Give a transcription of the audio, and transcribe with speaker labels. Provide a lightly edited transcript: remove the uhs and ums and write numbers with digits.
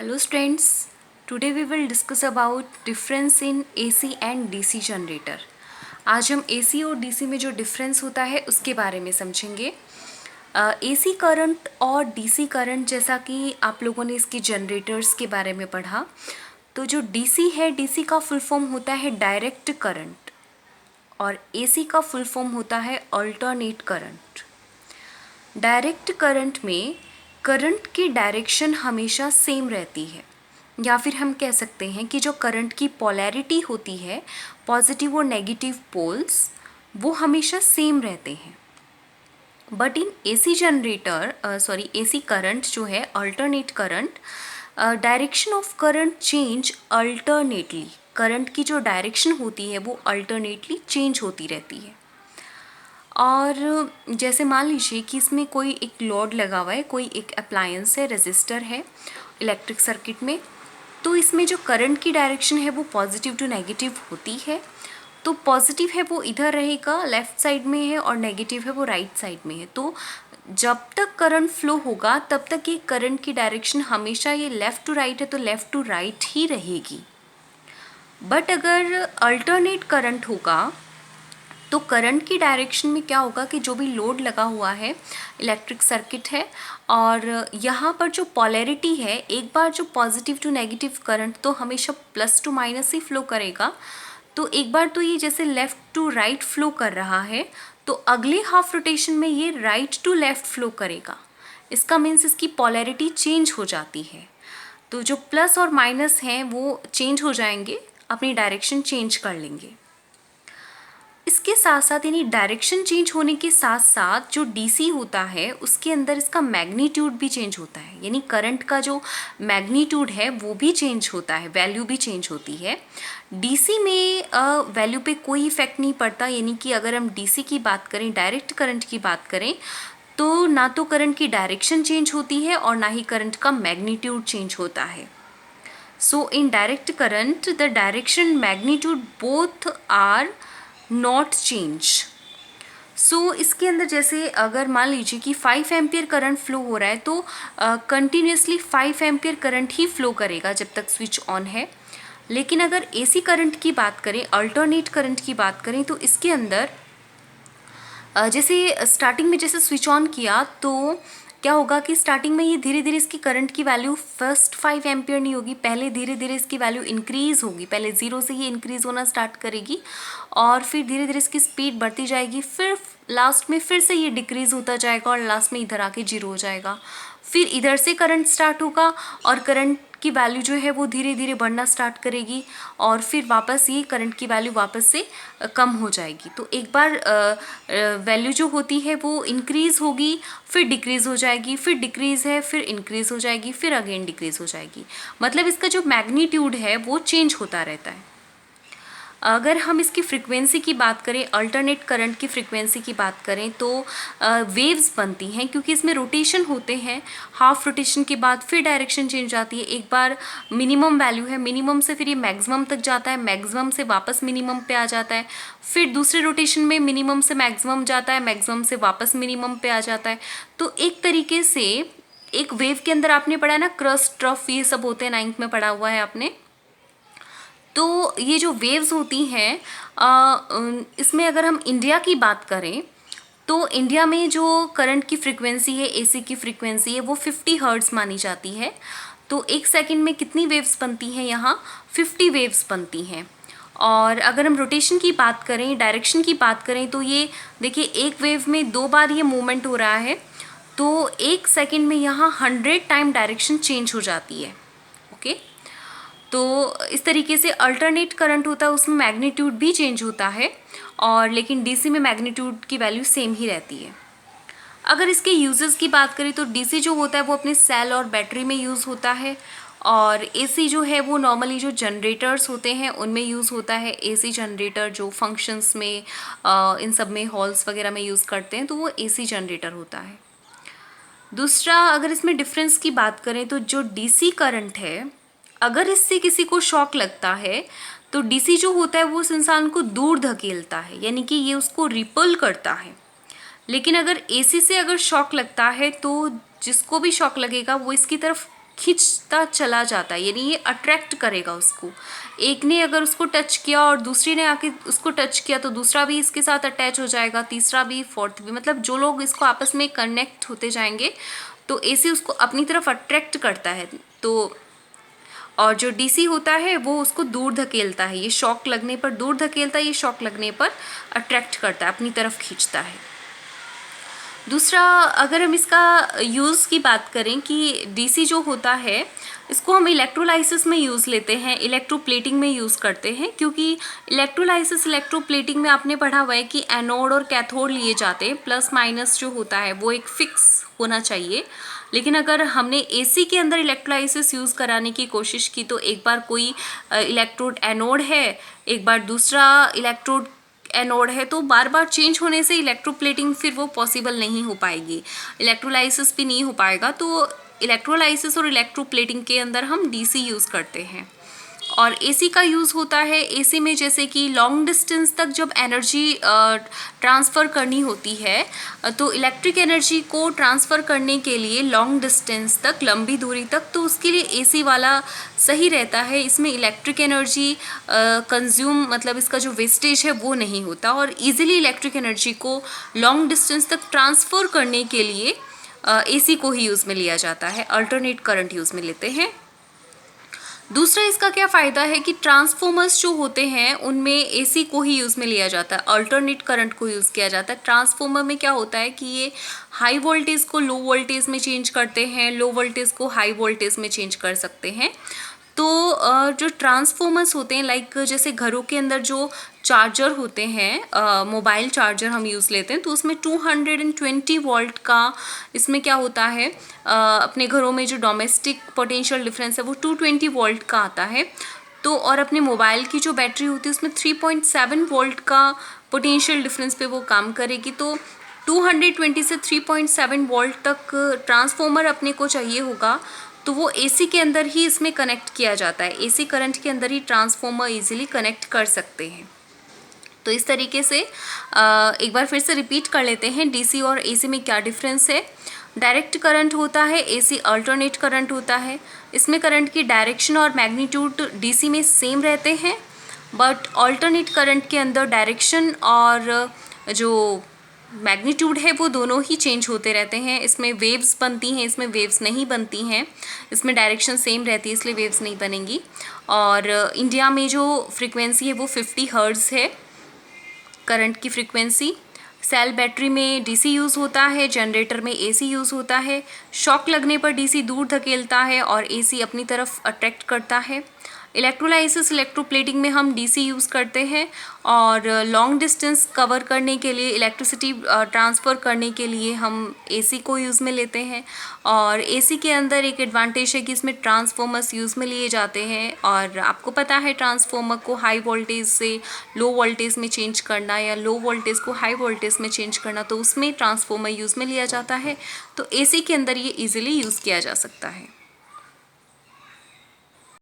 Speaker 1: Hello students, today we will discuss about difference in AC and DC generator. आज हम AC और DC में जो डिफरेंस होता है उसके बारे में समझेंगे। AC करंट और DC करंट, जैसा कि आप लोगों ने इसकी जनरेटर्स के बारे में पढ़ा, तो जो DC है, DC का फुल फॉर्म होता है डायरेक्ट करंट और AC का फुल फॉर्म होता है अल्टरनेट करंट। डायरेक्ट करंट में करंट की डायरेक्शन हमेशा सेम रहती है, या फिर हम कह सकते हैं कि जो करंट की पोलैरिटी होती है, पॉजिटिव और नेगेटिव पोल्स, वो हमेशा सेम रहते हैं। But in AC generator AC current जो है, alternate current, direction of current change alternately. Current की जो डायरेक्शन होती है वो अल्टरनेटली चेंज होती रहती है। और जैसे मान लीजिए कि इसमें कोई एक लोड लगा हुआ है, कोई एक अप्लायंस है, रेजिस्टर है इलेक्ट्रिक सर्किट में, तो इसमें जो करंट की डायरेक्शन है वो पॉजिटिव टू नेगेटिव होती है। तो पॉजिटिव है वो इधर रहेगा, लेफ़्ट साइड में है, और नेगेटिव है वो राइट साइड में है। तो जब तक करंट फ्लो होगा तब तक ये करंट की डायरेक्शन हमेशा ये लेफ़्ट टू राइट है तो लेफ़्ट टू राइट ही रहेगी। बट अगर अल्टरनेट करंट होगा तो करंट की डायरेक्शन में क्या होगा कि जो भी लोड लगा हुआ है, इलेक्ट्रिक सर्किट है, और यहाँ पर जो पोलैरिटी है, एक बार जो पॉजिटिव टू नेगेटिव करंट तो हमेशा प्लस टू माइनस ही फ्लो करेगा। तो एक बार तो ये जैसे लेफ़्ट टू राइट फ्लो कर रहा है, तो अगले हाफ रोटेशन में ये राइट टू लेफ़्ट फ्लो करेगा। इसका मीन्स इसकी पोलैरिटी चेंज हो जाती है। तो जो प्लस और माइनस हैं वो चेंज हो जाएंगे, अपनी डायरेक्शन चेंज कर लेंगे। इसके साथ साथ, यानी डायरेक्शन चेंज होने के साथ साथ, जो डीसी होता है उसके अंदर इसका मैग्नीट्यूड भी चेंज होता है, यानी करंट का जो मैग्नीट्यूड है वो भी चेंज होता है, वैल्यू भी चेंज होती है। डीसी में वैल्यू पे कोई इफेक्ट नहीं पड़ता, यानी कि अगर हम डीसी की बात करें, डायरेक्ट करंट की बात करें, तो ना तो करंट की डायरेक्शन चेंज होती है और ना ही करंट का मैग्नीट्यूड चेंज होता है। So in direct current the direction magnitude both are not change. So इसके अंदर जैसे अगर मान लीजिए कि 5 एम्पियर करंट फ्लो हो रहा है, तो कंटिन्यूसली 5 एम्पियर करंट ही फ्लो करेगा जब तक स्विच ऑन है। लेकिन अगर एसी करंट की बात करें, अल्टरनेट करंट की बात करें, तो इसके अंदर जैसे स्टार्टिंग में जैसे स्विच ऑन किया तो क्या होगा कि स्टार्टिंग में ये धीरे धीरे इसकी करंट की वैल्यू फर्स्ट 5 एम्पियर नहीं होगी, पहले धीरे धीरे इसकी वैल्यू इंक्रीज़ होगी। पहले 0 से ही इंक्रीज़ होना स्टार्ट करेगी और फिर धीरे धीरे इसकी स्पीड बढ़ती जाएगी, फिर लास्ट में फिर से ये डिक्रीज़ होता जाएगा और लास्ट में इधर आके 0 हो जाएगा। फिर इधर से करंट स्टार्ट होगा और करंट की वैल्यू जो है वो धीरे धीरे बढ़ना स्टार्ट करेगी और फिर वापस ये करंट की वैल्यू वापस से कम हो जाएगी। तो एक बार वैल्यू जो होती है वो इंक्रीज़ होगी, फिर डिक्रीज़ हो जाएगी, फिर डिक्रीज़ है, फिर इंक्रीज़ हो जाएगी, फिर अगेन डिक्रीज़ हो जाएगी। मतलब इसका जो मैग्नीट्यूड है वो चेंज होता रहता है। अगर हम इसकी फ्रीक्वेंसी की बात करें, अल्टरनेट करंट की फ्रीक्वेंसी की बात करें, तो वेव्स बनती हैं, क्योंकि इसमें रोटेशन होते हैं। हाफ रोटेशन के बाद फिर डायरेक्शन चेंज आती है। एक बार मिनिमम वैल्यू है, मिनिमम से फिर ये मैक्सिमम तक जाता है, मैक्सिमम से वापस मिनिमम पे आ जाता है, फिर दूसरे रोटेशन में मिनिमम से मैक्सिमम जाता है, मैक्सिमम से वापस मिनिमम पे आ जाता है। तो एक तरीके से एक वेव के अंदर आपने पढ़ा है ना, क्रस्ट, ट्रफ, ये सब होते हैं, 9th में पढ़ा हुआ है आपने। तो ये जो वेव्स होती हैं, इसमें अगर हम इंडिया की बात करें तो इंडिया में जो करंट की फ्रीक्वेंसी है, एसी की फ्रीक्वेंसी है, वो 50 हर्ट्ज़ मानी जाती है। तो एक सेकंड में कितनी वेव्स बनती हैं? यहाँ 50 वेव्स बनती हैं। और अगर हम रोटेशन की बात करें, डायरेक्शन की बात करें, तो ये देखिए, एक वेव में 2 बार ये मूवमेंट हो रहा है, तो एक सेकंड में यहाँ 100 टाइम डायरेक्शन चेंज हो जाती है। ओके, तो इस तरीके से अल्टरनेट करंट होता है, उसमें मैग्नीट्यूड भी चेंज होता है, और लेकिन डीसी में मैग्नीट्यूड की वैल्यू सेम ही रहती है। अगर इसके यूजेस की बात करें तो डीसी जो होता है वो अपने सेल और बैटरी में यूज़ होता है, और एसी जो है वो नॉर्मली जो जनरेटर्स होते हैं उनमें यूज़ होता है। एसी जनरेटर जो फंक्शंस में, इन सब में, हॉल्स वगैरह में यूज़ करते हैं, तो वो एसी जनरेटर होता है। दूसरा, अगर इसमें डिफरेंस की बात करें तो जो डीसी करंट है, अगर इससे किसी को शॉक लगता है तो डीसी जो होता है वो उस इंसान को दूर धकेलता है, यानी कि ये उसको रिपल करता है। लेकिन अगर एसी से अगर शॉक लगता है तो जिसको भी शॉक लगेगा वो इसकी तरफ खींचता चला जाता है, यानी ये अट्रैक्ट करेगा उसको। एक ने अगर उसको टच किया और दूसरी ने आके उसको टच किया तो दूसरा भी इसके साथ अटैच हो जाएगा, तीसरा भी, फोर्थ भी, मतलब जो लोग इसको आपस में कनेक्ट होते जाएंगे तो एसी उसको अपनी तरफ अट्रैक्ट करता है। तो और जो डीसी होता है वो उसको दूर धकेलता है, ये शॉक लगने पर दूर धकेलता है, ये शॉक लगने पर अट्रैक्ट करता है, अपनी तरफ खींचता है। दूसरा, अगर हम इसका यूज़ की बात करें कि डीसी जो होता है इसको हम इलेक्ट्रोलाइसिस में यूज़ लेते हैं, इलेक्ट्रोप्लेटिंग में यूज़ करते हैं, क्योंकि इलेक्ट्रोलाइसिस इलेक्ट्रोप्लेटिंग में आपने पढ़ा हुआ है कि एनोड और कैथोड लिए जाते हैं, प्लस माइनस जो होता है वो एक फिक्स होना चाहिए। लेकिन अगर हमने एसी के अंदर इलेक्ट्रोलाइसिस यूज़ कराने की कोशिश की तो एक बार कोई इलेक्ट्रोड एनोड है, एक बार दूसरा इलेक्ट्रोड एनोड है, तो बार बार चेंज होने से इलेक्ट्रोप्लेटिंग फिर वो पॉसिबल नहीं हो पाएगी, इलेक्ट्रोलाइसिस भी नहीं हो पाएगा। तो इलेक्ट्रोलाइसिस और इलेक्ट्रोप्लेटिंग के अंदर हम डीसी यूज़ करते हैं। और एसी का यूज़ होता है, एसी में जैसे कि लॉन्ग डिस्टेंस तक जब एनर्जी ट्रांसफ़र करनी होती है तो इलेक्ट्रिक एनर्जी को ट्रांसफ़र करने के लिए लॉन्ग डिस्टेंस तक, लंबी दूरी तक, तो उसके लिए एसी वाला सही रहता है। इसमें इलेक्ट्रिक एनर्जी कंज्यूम, मतलब इसका जो वेस्टेज है वो नहीं होता, और ईजिली इलेक्ट्रिक एनर्जी को लॉन्ग डिस्टेंस तक ट्रांसफ़र करने के लिए एसी को ही यूज़ में लिया जाता है, अल्टरनेट करंट यूज़ में लेते हैं। दूसरा इसका क्या फ़ायदा है कि ट्रांसफॉर्मर्स जो होते हैं उनमें एसी को ही यूज़ में लिया जाता है, अल्टरनेट करंट को यूज़ किया जाता है। ट्रांसफॉर्मर में क्या होता है कि ये हाई वोल्टेज को लो वोल्टेज में चेंज करते हैं, लो वोल्टेज को हाई वोल्टेज में चेंज कर सकते हैं। तो जो ट्रांसफॉर्मर्स होते हैं, लाइक जैसे घरों के अंदर जो चार्जर होते हैं, मोबाइल चार्जर हम यूज़ लेते हैं, तो उसमें 220 वोल्ट का इसमें क्या होता है, अपने घरों में जो डोमेस्टिक पोटेंशियल डिफरेंस है वो 220 वोल्ट का आता है। तो और अपने मोबाइल की जो बैटरी होती है उसमें 3.7 वोल्ट का पोटेंशियल डिफरेंस पे वो काम करेगी। तो 220 से 3.7 वोल्ट तक ट्रांसफॉर्मर अपने को चाहिए होगा, तो वो एसी के अंदर ही इसमें कनेक्ट किया जाता है, एसी करंट के अंदर ही ट्रांसफॉर्मर इजीली कनेक्ट कर सकते हैं। तो इस तरीके से एक बार फिर से रिपीट कर लेते हैं डीसी और एसी में क्या डिफरेंस है। डायरेक्ट करंट होता है, एसी अल्टरनेट करंट होता है। इसमें करंट की डायरेक्शन और मैग्नीट्यूड डीसी में सेम रहते हैं, बट अल्टरनेट करंट के अंदर डायरेक्शन और जो मैग्नीट्यूड है वो दोनों ही चेंज होते रहते हैं। इसमें वेव्स बनती हैं, इसमें वेव्स नहीं बनती हैं। इसमें डायरेक्शन सेम रहती है इसलिए वेव्स नहीं बनेंगी। और इंडिया में जो फ्रीक्वेंसी है वो 50 हर्ट्ज़ है करंट की फ्रीक्वेंसी। सेल बैटरी में डीसी यूज़ होता है, जनरेटर में एसी यूज़ होता है। शॉक लगने पर डीसी दूर धकेलता है और एसी अपनी तरफ अट्रैक्ट करता है। इलेक्ट्रोलाइसिस इलेक्ट्रोप्लेटिंग में हम डीसी यूज़ करते हैं, और लॉन्ग डिस्टेंस कवर करने के लिए, इलेक्ट्रिसिटी ट्रांसफ़र करने के लिए हम एसी को यूज़ में लेते हैं। और एसी के अंदर एक एडवांटेज है कि इसमें ट्रांसफॉर्मर्स यूज़ में लिए जाते हैं, और आपको पता है ट्रांसफॉर्मर को हाई वोल्टेज से लो वोल्टेज में चेंज करना या लो वोल्टेज को हाई वोल्टेज में चेंज करना, तो उसमें ट्रांसफॉर्मर यूज़ में लिया जाता है। तो एसी के अंदर ये ईजिली यूज़ किया जा सकता है।